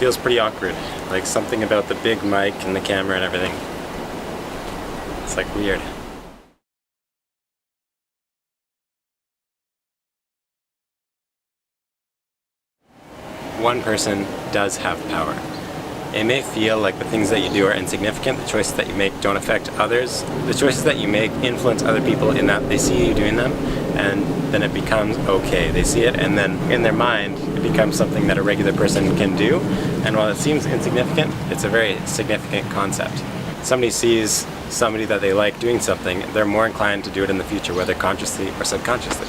feels pretty awkward. Like something about the big mic and the camera and everything. It's like weird. One person does have power. It may feel like the things that you do are insignificant, the choices that you make don't affect others. The choices that you make influence other people in that they see you doing them, and then it becomes okay. They see it, and then in their mind, it becomes something that a regular person can do. And while it seems insignificant, it's a very significant concept. Somebody sees somebody that they like doing something, they're more inclined to do it in the future, whether consciously or subconsciously.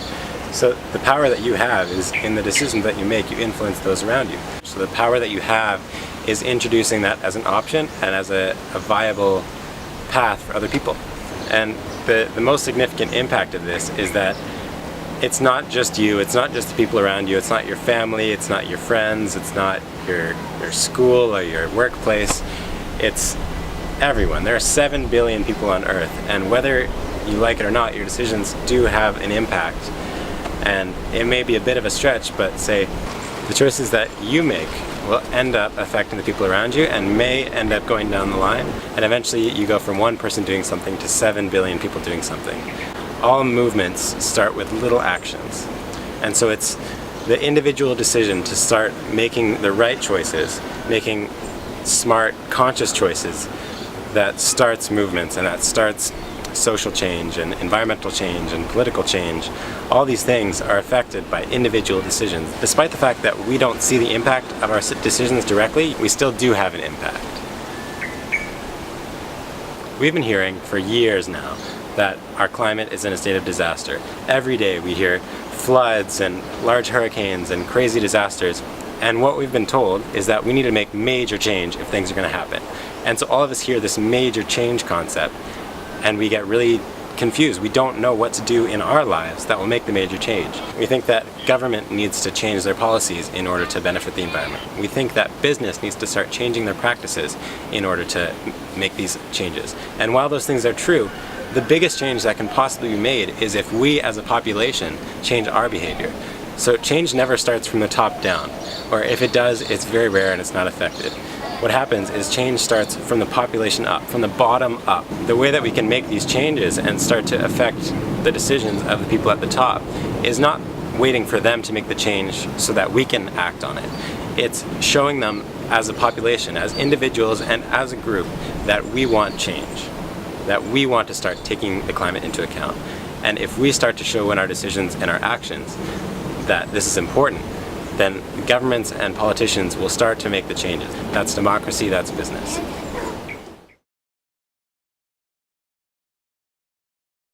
So the power that you have is in the decisions that you make, you influence those around you. So the power that you have is introducing that as an option and as a viable path for other people. And the most significant impact of this is that it's not just you, it's not just the people around you, it's not your family, it's not your friends, it's not your school or your workplace, it's everyone. There are 7 billion people on Earth, and whether you like it or not, your decisions do have an impact. And it may be a bit of a stretch, but say the choices that you make will end up affecting the people around you and may end up going down the line, and eventually you go from one person doing something to 7 billion people doing something. All movements start with little actions, and so it's the individual decision to start making the right choices, making smart, conscious choices, that starts movements and that starts social change and environmental change and political change. All these things are affected by individual decisions. Despite the fact that we don't see the impact of our decisions directly, we still do have an impact. We've been hearing for years now that our climate is in a state of disaster. Every day we hear floods and large hurricanes and crazy disasters, and what we've been told is that we need to make major change if things are going to happen. And so all of us hear this major change concept, and we get really confused. We don't know what to do in our lives that will make the major change. We think that government needs to change their policies in order to benefit the environment. We think that business needs to start changing their practices in order to make these changes. And while those things are true, the biggest change that can possibly be made is if we as a population change our behavior. So change never starts from the top down, or if it does, it's very rare and it's not effective. What happens is change starts from the population up, from the bottom up. The way that we can make these changes and start to affect the decisions of the people at the top is not waiting for them to make the change so that we can act on it. It's showing them as a population, as individuals and as a group, that we want change, that we want to start taking the climate into account. And if we start to show in our decisions and our actions that this is important, then governments and politicians will start to make the changes. That's democracy, that's business.